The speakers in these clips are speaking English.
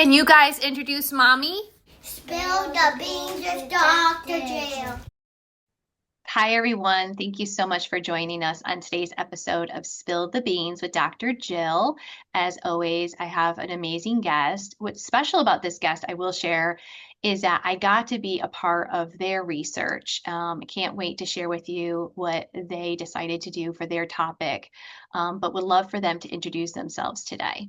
Can you guys introduce Mommy? Spill the beans with Dr. Jill. Hi, everyone. Thank you so much for joining us on today's episode of Spill the Beans with Dr. Jill. As always, I have an amazing guest. What's special about this guest, I will share, is that I got to be a part of their research. I can't wait to share with you what they decided to do for their topic, but would love for them to introduce themselves today.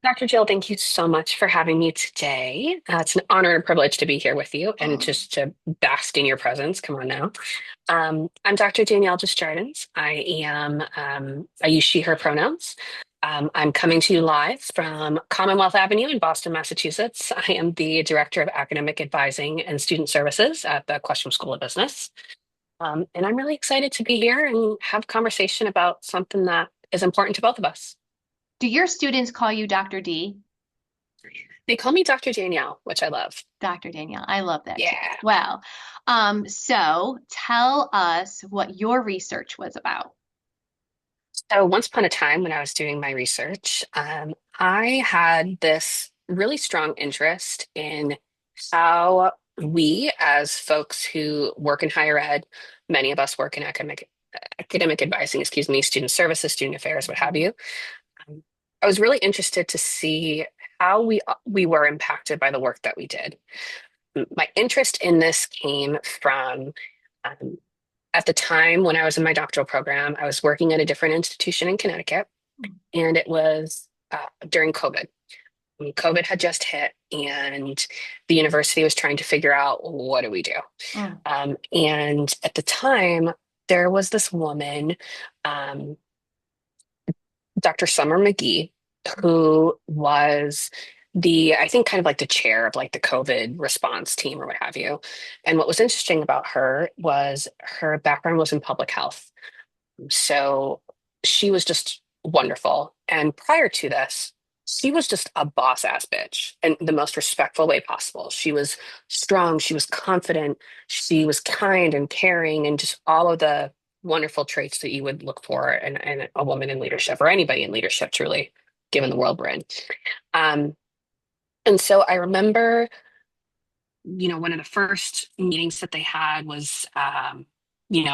Dr. Jill, thank you so much for having me today. It's an honor and privilege to be here with you and just to bask in your presence. Come on now. I'm Dr. Danielle Desjardins. I use she, her pronouns. I'm coming to you live from Commonwealth Avenue in Boston, Massachusetts. I am the Director of Academic Advising and Student Services at the Questrom School of Business. And I'm really excited to be here and have conversation about something that is important to both of us. Do your students call you Dr. D? They call me Dr. Danielle, which I love. Dr. Danielle, I love that too. Yeah. Well, so tell us what your research was about. So once upon a time when I was doing my research, I had this really strong interest in how we, as folks who work in higher ed, many of us work in academic advising, excuse me, student services, student affairs, what have you. I was really interested to see how we were impacted by the work that we did. My interest in this came from um, at the time when I was in my doctoral program, I was working at a different institution in Connecticut, and it was during COVID. COVID had just hit, and the university was trying to figure out what do we do. And at the time, there was this woman, um, Dr. Summer McGee, who was I think kind of like the chair of like the COVID response team or what have you. And what was interesting about her was her background was in public health. So she was just wonderful. And prior to this, she was just a boss ass bitch in the most respectful way possible. She was strong, she was confident, she was kind and caring, and just all of the wonderful traits that you would look for in a woman in leadership or anybody in leadership, truly, given the world we're in. Um, and so I remember, one of the first meetings that they had was,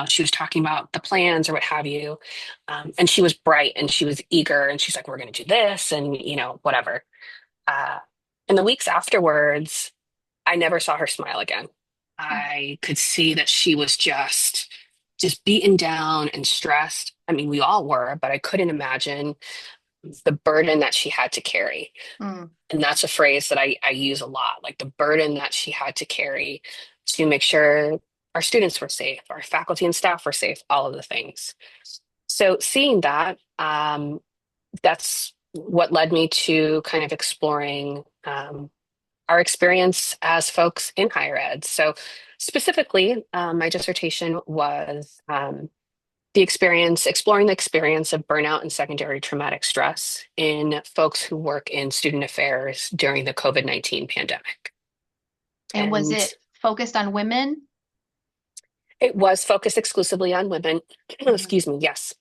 she was talking about the plans or what have you. And she was bright and she was eager and she's like, we're going to do this and, whatever. Uh, in the weeks afterwards, I never saw her smile again. I could see that she was just beaten down and stressed. I mean, we all were, but I couldn't imagine the burden that she had to carry. And that's a phrase that I use a lot, like the burden that she had to carry to make sure our students were safe, our faculty and staff were safe, all of the things. So seeing that, that's what led me to kind of exploring our experience as folks in higher ed. So specifically, my dissertation was exploring the experience of burnout and secondary traumatic stress in folks who work in student affairs during the COVID-19 pandemic. And was it focused on women? It was focused exclusively on women. Excuse me, yes.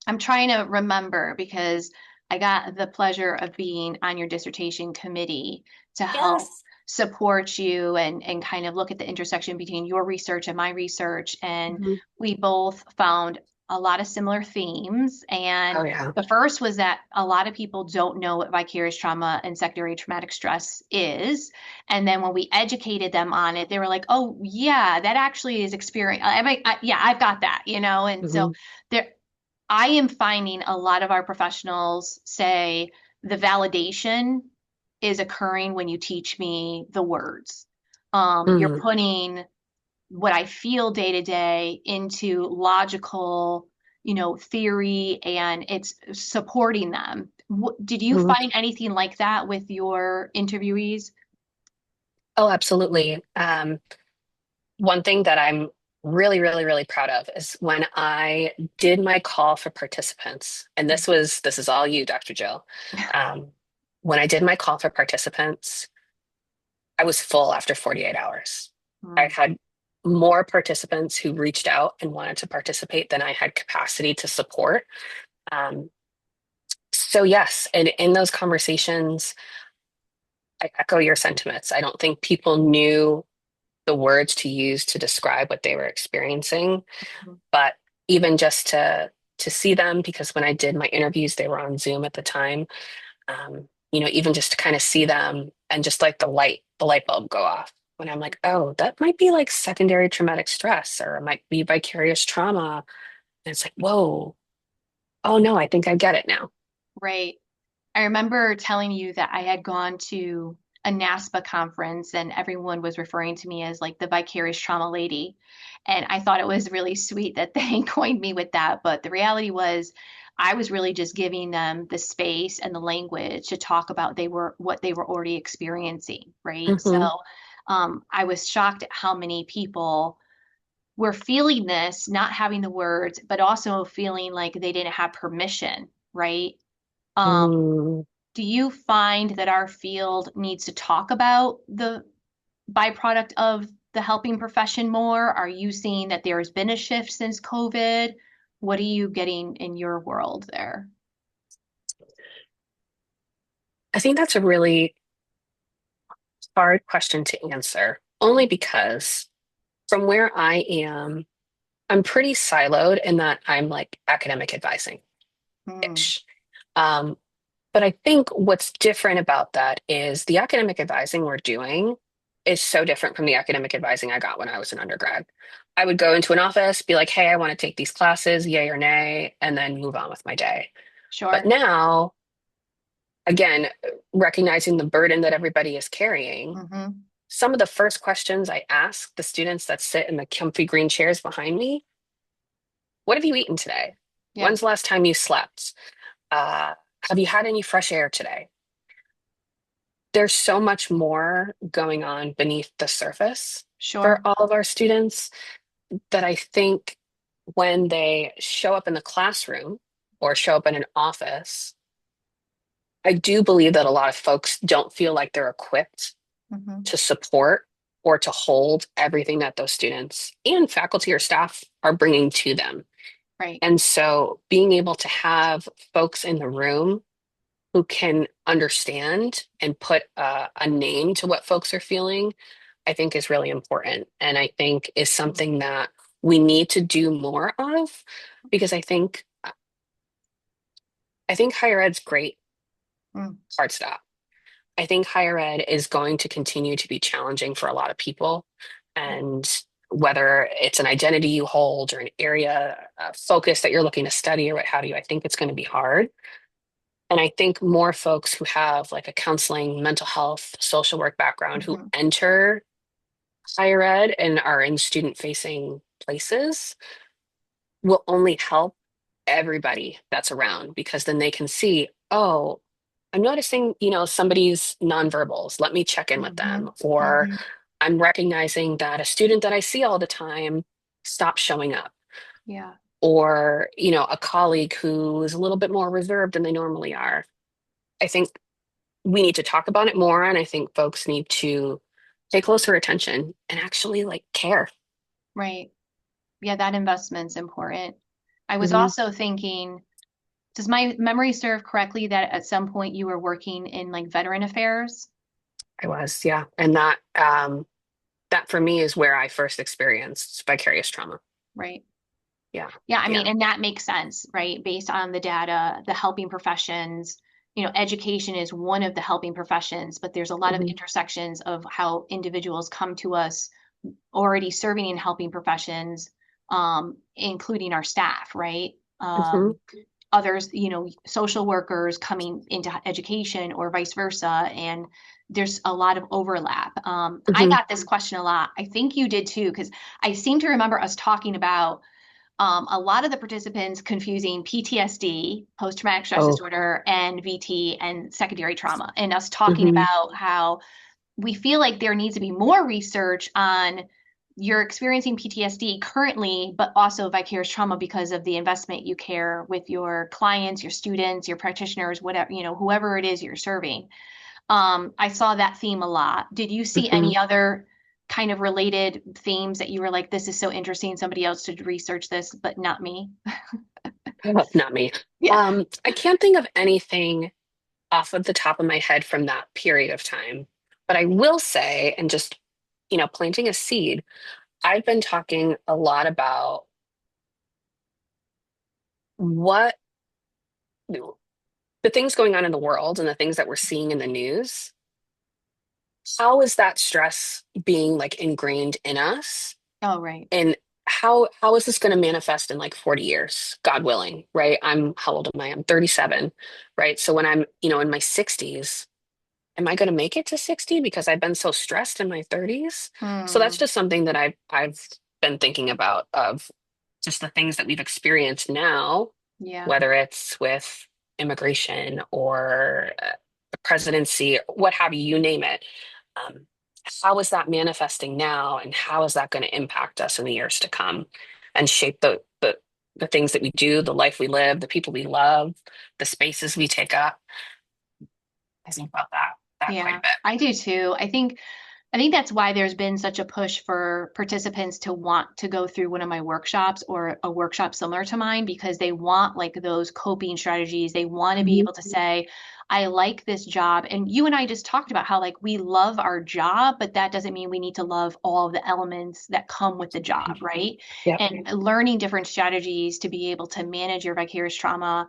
I'm trying to remember because I got the pleasure of being on your dissertation committee to help support you and kind of look at the intersection between your research and my research. And we both found a lot of similar themes. And the first was that a lot of people don't know what vicarious trauma and secondary traumatic stress is. And then when we educated them on it, they were like, oh, yeah, that actually is experience. I've got that, And so I am finding a lot of our professionals say the validation is occurring when you teach me the words. You're putting what I feel day to day into logical, theory, and it's supporting them. Did you find anything like that with your interviewees? Oh, absolutely. One thing that I'm really, really, really proud of is when I did my call for participants, and this is all you, Dr. Jill. When I did my call for participants, I was full after 48 hours. I had more participants who reached out and wanted to participate than I had capacity to support. So yes, and in those conversations, I echo your sentiments. I don't think people knew the words to use to describe what they were experiencing, Mhm. but even just to see them, because when I did my interviews, they were on Zoom at the time. Even just to kind of see them and just like the light bulb go off when I'm like, oh, that might be like secondary traumatic stress, or it might be vicarious trauma. And it's like, whoa, oh no, I think I get it now. Right. I remember telling you that I had gone to a NASPA conference and everyone was referring to me as like the vicarious trauma lady. And I thought it was really sweet that they coined me with that. But the reality was, I was really just giving them the space and the language to talk about what they were already experiencing, right? So Hmm. I was shocked at how many people were feeling this, not having the words, but also feeling like they didn't have permission, right? Um, Mm. do you find that our field needs to talk about the byproduct of the helping profession more? Are you seeing that there has been a shift since COVID? What are you getting in your world there? I think that's a really hard question to answer, only because from where I am, I'm pretty siloed in that I'm like academic advising Mm, ish. Um, but I think what's different about that is the academic advising we're doing is so different from the academic advising I got when I was an undergrad. I would go into an office, be like, hey, I want to take these classes, yay or nay, and then move on with my day. But sure. now, again, recognizing the burden that everybody is carrying, Hmm. some of the first questions I ask the students that sit in the comfy green chairs behind me, what have you eaten today? Yeah, When's the last time you slept? Uh, have you had any fresh air today? There's so much more going on beneath the surface for sure. all of our students that I think when they show up in the classroom or show up in an office, I do believe that a lot of folks don't feel like they're equipped Hmm. to support or to hold everything that those students and faculty or staff are bringing to them. Right. And so being able to have folks in the room who can understand and put a name to what folks are feeling, I think is really important. And I think is something that we need to do more of because I think higher ed's great, Mm, hard stop. I think higher ed is going to continue to be challenging for a lot of people. And whether it's an identity you hold or an area focus that you're looking to study or what have you, I think it's going to be hard. And I think more folks who have like a counseling, mental health, social work background who hmm. enter higher ed and are in student facing places will only help everybody that's around because then they can see, oh, I'm noticing, somebody's nonverbals. Let me check in with Hmm. them. Or Hmm. I'm recognizing that a student that I see all the time stops showing up. Yeah. Or, a colleague who is a little bit more reserved than they normally are. I think we need to talk about it more. And I think folks need to pay closer attention and actually like care. Right. Yeah, that investment's important. I was Hmm. also thinking, does my memory serve correctly that at some point you were working in like veteran affairs? I was, yeah. And that for me is where I first experienced vicarious trauma. Right. Yeah. Yeah, I mean, Yeah. and that makes sense, right? Based on the data, the helping professions, education is one of the helping professions, but there's a lot of Hmm. intersections of how individuals come to us already serving in helping professions, including our staff, right? Hmm. Others, social workers coming into education or vice versa. And there's a lot of overlap. I Hmm. got this question a lot. I think you did too, because I seem to remember us talking about a lot of the participants confusing PTSD, post-traumatic stress Oh. disorder, and VT and secondary trauma, and us talking Hmm. about how we feel like there needs to be more research on you're experiencing PTSD currently, but also vicarious trauma because of the investment you care with your clients, your students, your practitioners, whatever, whoever it is you're serving. I saw that theme a lot. Did you see Hmm. any other kind of related themes that you were like, this is so interesting, somebody else should research this, but not me? Not me. Yeah. I can't think of anything off of the top of my head from that period of time. But I will say, and just, planting a seed, I've been talking a lot about what the things going on in the world and the things that we're seeing in the news. How is that stress being like ingrained in us? Oh, right. And how is this going to manifest in like 40 years, God willing, right? How old am I? I'm 37, right? So when I'm, in my 60s, am I going to make it to 60 because I've been so stressed in my 30s? So that's Hmm. just something that I've been thinking about of just the things that we've experienced now, Yeah. whether it's with immigration or the presidency, what have you, you name it. Um, how is that manifesting now, and how is that going to impact us in the years to come and shape the things that we do, the life we live, the people we love, the spaces we take up? I think about that quite a Yeah, bit. I do too. I think that's why there's been such a push for participants to want to go through one of my workshops or a workshop similar to mine because they want like those coping strategies. They want to be Mhm. able to say, I like this job. And you and I just talked about how like we love our job, but that doesn't mean we need to love all of the elements that come with the job, right? Yep. And learning different strategies to be able to manage your vicarious trauma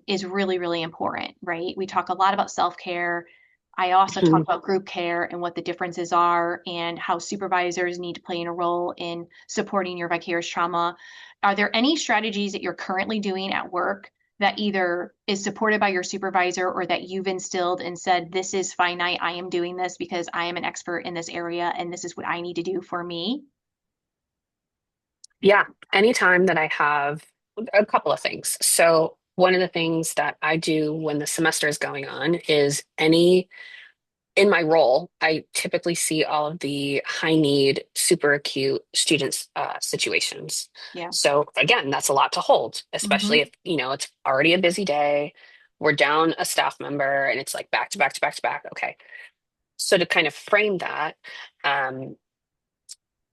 is really, really important, right? We talk a lot about self-care. I also talk Mhm. about group care and what the differences are and how supervisors need to play in a role in supporting your vicarious trauma. Are there any strategies that you're currently doing at work that either is supported by your supervisor or that you've instilled and said, this is finite, I am doing this because I am an expert in this area and this is what I need to do for me? Yeah. Anytime that I have a couple of things. So, one of the things that I do when the semester is going on is in my role, I typically see all of the high need, super acute students situations. Yeah. So again, that's a lot to hold, especially Hmm. if, it's already a busy day. We're down a staff member and it's like back to back to back to back. Okay. So to kind of frame that, um,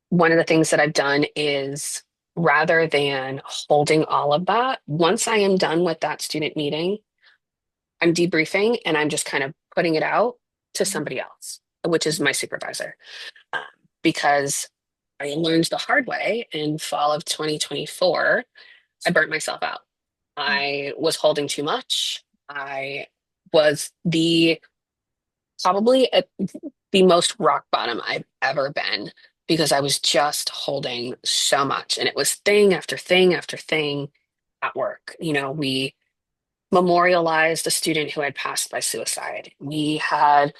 one of the things that I've done is rather than holding all of that, once I am done with that student meeting, I'm debriefing and I'm just kind of putting it out to somebody else, which is my supervisor. Um, because I learned the hard way in fall of 2024, I burnt myself out. I was holding too much. I was probably at the most rock bottom I've ever been because I was just holding so much. And it was thing after thing after thing at work. We memorialized a student who had passed by suicide. We had,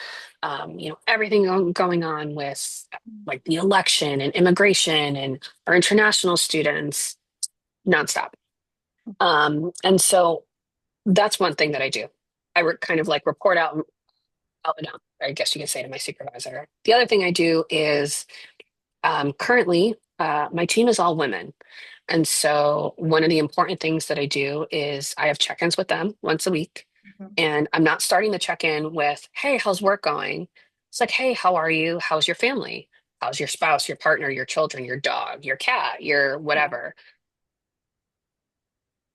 everything going on with like the election and immigration and our international students nonstop. And so that's one thing that I do. Kind of like report out and down, I guess you could say, to my supervisor. The other thing I do is currently my team is all women. And so one of the important things that I do is I have check-ins with them once a week. Mhm. And I'm not starting the check-in with, hey, how's work going? It's like, hey, how are you? How's your family? How's your spouse, your partner, your children, your dog, your cat, your Yeah. whatever?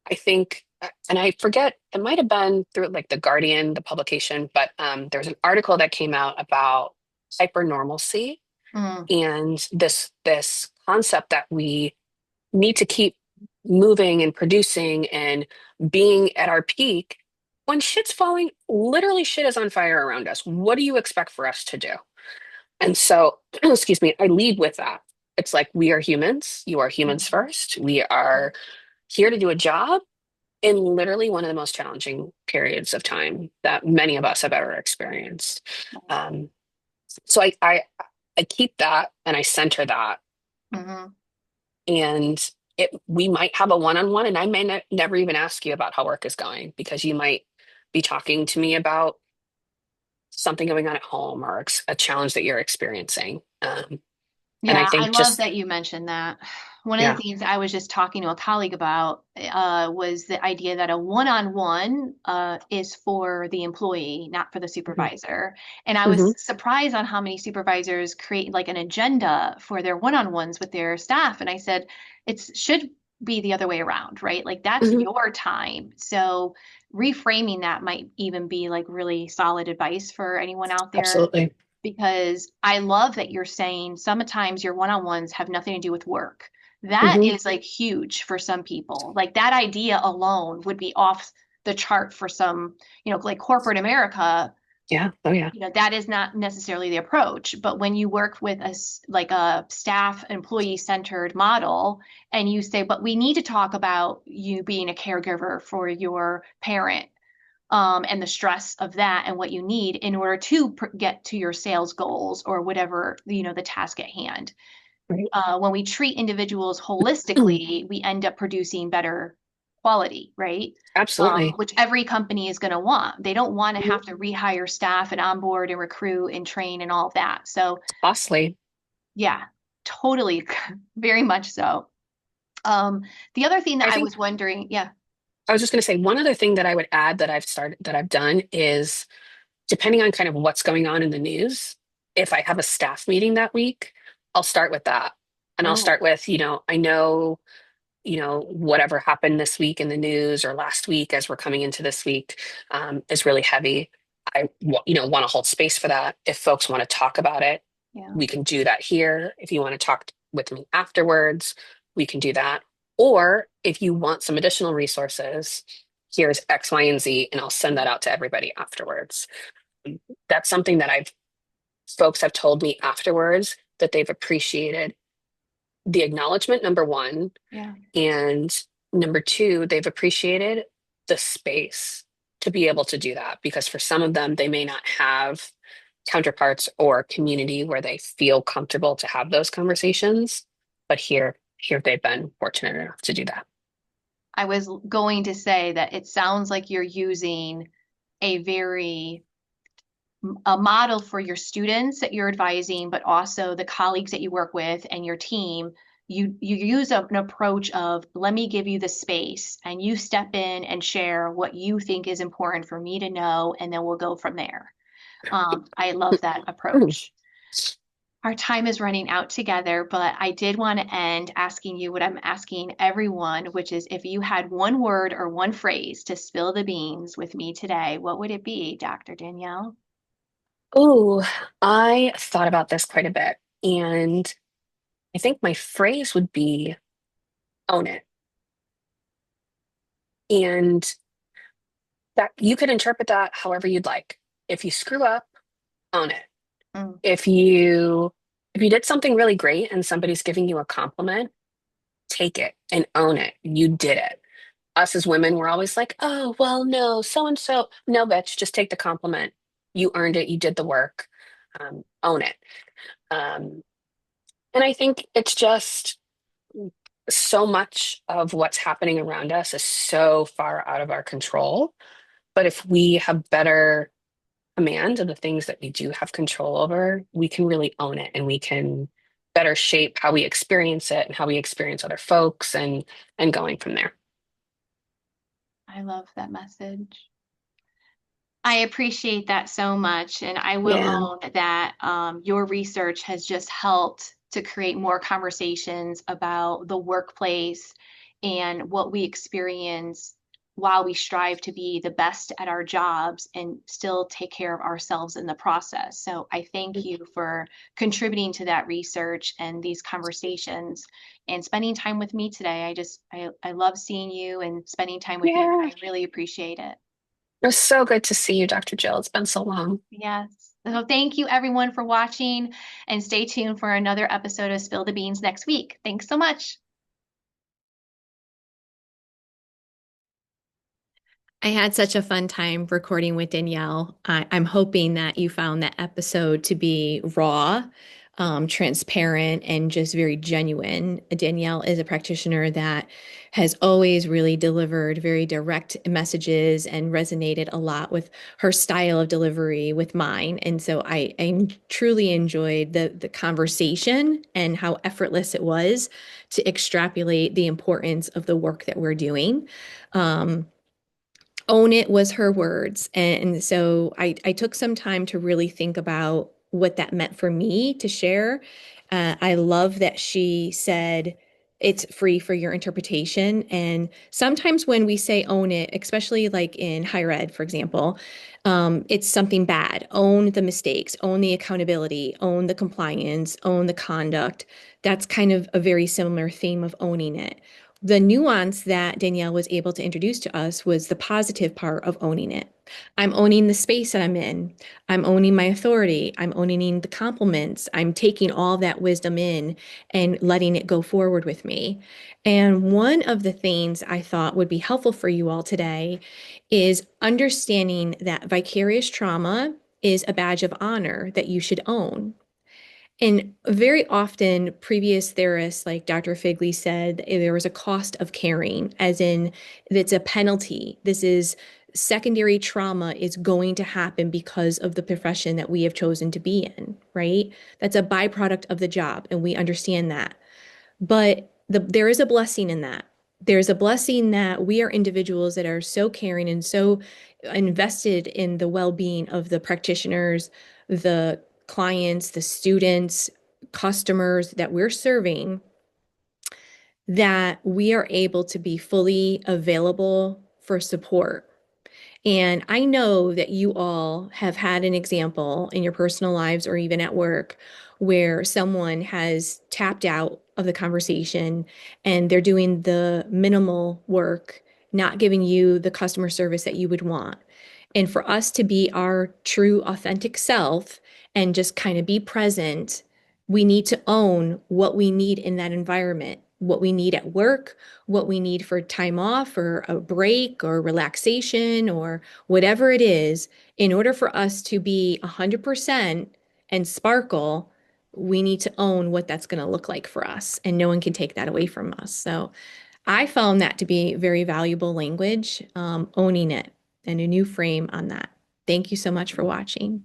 I think, and I forget, it might have been through like the Guardian, the publication, but there's an article that came out about hypernormalcy Mm. and this concept that we need to keep moving and producing and being at our peak when shit's falling, literally shit is on fire around us. What do you expect for us to do? And so, excuse me, I lead with that. It's like we are humans. You are humans Mhm. first. We are here to do a job in literally one of the most challenging periods of time that many of us have ever experienced. Um, so I keep that and I center that, Mhm. and we might have a one-on-one, and I may never even ask you about how work is going because you might be talking to me about something going on at home or a challenge that you're experiencing. And I Yeah, I think love just that you mentioned that. One of the yeah. things I was just talking to a colleague about was the idea that a one-on-one is for the employee, not for the Mhm. supervisor. And I was Mhm. surprised on how many supervisors create like an agenda for their one-on-ones with their staff. And I said, it should be the other way around, right? Like that's Mhm. your time. So reframing that might even be like really solid advice for anyone out there, Absolutely. because I love that you're saying sometimes your one-on-ones have nothing to do with work. That Hmm. is like huge for some people. Like that idea alone would be off the chart for some, like corporate America. Yeah. Oh, yeah. That is not necessarily the approach. But when you work with like a staff employee centered model, and you say, but we need to talk about you being a caregiver for your parent, and the stress of that and what you need in order to get to your sales goals or whatever, the task at hand. Right. When we treat individuals holistically, we end up producing better quality, right? Absolutely. Which every company is going to want. They don't want to Mhm. have to rehire staff and onboard and recruit and train and all of that. So, Costly. yeah, totally, very much so. Um, the other thing that I I think was wondering, yeah. I was just going to say one other thing that I would add that I've done is depending on kind of what's going on in the news, if I have a staff meeting that week, I'll start with that. And I'll Oh, start with, I know, whatever happened this week in the news or last week as we're coming into this week is really heavy. Want to hold space for that. If folks want to talk about it, yeah. we can do that here. If you want to talk with me afterwards, we can do that. Or if you want some additional resources, here's X, Y, and Z, and I'll send that out to everybody afterwards. That's something that folks have told me afterwards that they've appreciated the acknowledgement, number one, Yeah. and number two, they've appreciated the space to be able to do that because for some of them, they may not have counterparts or community where they feel comfortable to have those conversations. But here they've been fortunate enough to do that. I was going to say that it sounds like you're using a very a model for your students that you're advising, but also the colleagues that you work with and your team. You use an approach of let me give you the space and you step in and share what you think is important for me to know, and then we'll go from there. I love that approach. Our time is running out together, but I did want to end asking you what I'm asking everyone, which is if you had one word or one phrase to spill the beans with me today, what would it be, Dr. Danielle? Oh, I thought about this quite a bit. And I think my phrase would be own it. And that you could interpret that however you'd like. If you screw up, own it. Mm. If you did something really great and somebody's giving you a compliment, take it and own it. You did it. Us as women, we're always like, oh, well, no, so and so. No, bitch, just take the compliment. You earned it. You did the work. Own it. Um, and I think it's just so much of what's happening around us is so far out of our control. But if we have better command of the things that we do have control over, we can really own it and we can better shape how we experience it and how we experience other folks and going from there. I love that message. I appreciate that so much. And I will Yeah. own that your research has just helped to create more conversations about the workplace and what we experience while we strive to be the best at our jobs and still take care of ourselves in the process. So I thank you for contributing to that research and these conversations and spending time with me today. I love seeing you and spending time with you, and Yeah. I really appreciate it. It was so good to see you, Dr. Jill. It's been so long. Yes. So thank you everyone for watching, and stay tuned for another episode of Spill the Beans next week. Thanks so much. I had such a fun time recording with Danielle. I'm hoping that you found that episode to be raw, transparent, and just very genuine. Danielle is a practitioner that has always really delivered very direct messages and resonated a lot with her style of delivery with mine. And so I truly enjoyed the conversation and how effortless it was to extrapolate the importance of the work that we're doing. Own it was her words. And so I took some time to really think about what that meant for me to share. I love that she said, it's free for your interpretation. And sometimes when we say own it, especially like in higher ed, for example, it's something bad. Own the mistakes, own the accountability, own the compliance, own the conduct. That's kind of a very similar theme of owning it. The nuance that Danielle was able to introduce to us was the positive part of owning it. I'm owning the space that I'm in. I'm owning my authority. I'm owning the compliments. I'm taking all that wisdom in and letting it go forward with me. And one of the things I thought would be helpful for you all today is understanding that vicarious trauma is a badge of honor that you should own. And very often, previous theorists like Dr. Figley said there was a cost of caring, as in it's a penalty. This is secondary trauma is going to happen because of the profession that we have chosen to be in, right? That's a byproduct of the job, and we understand that. But there is a blessing in that. There's a blessing that we are individuals that are so caring and so invested in the well-being of the practitioners, the clients, the students, customers that we're serving, that we are able to be fully available for support. And I know that you all have had an example in your personal lives or even at work where someone has tapped out of the conversation and they're doing the minimal work, not giving you the customer service that you would want. And for us to be our true, authentic self and just kind of be present, we need to own what we need in that environment, what we need at work, what we need for time off or a break or relaxation or whatever it is. In order for us to be 100% and sparkle, we need to own what that's going to look like for us, and no one can take that away from us. So I found that to be very valuable language, owning it and a new frame on that. Thank you so much for watching.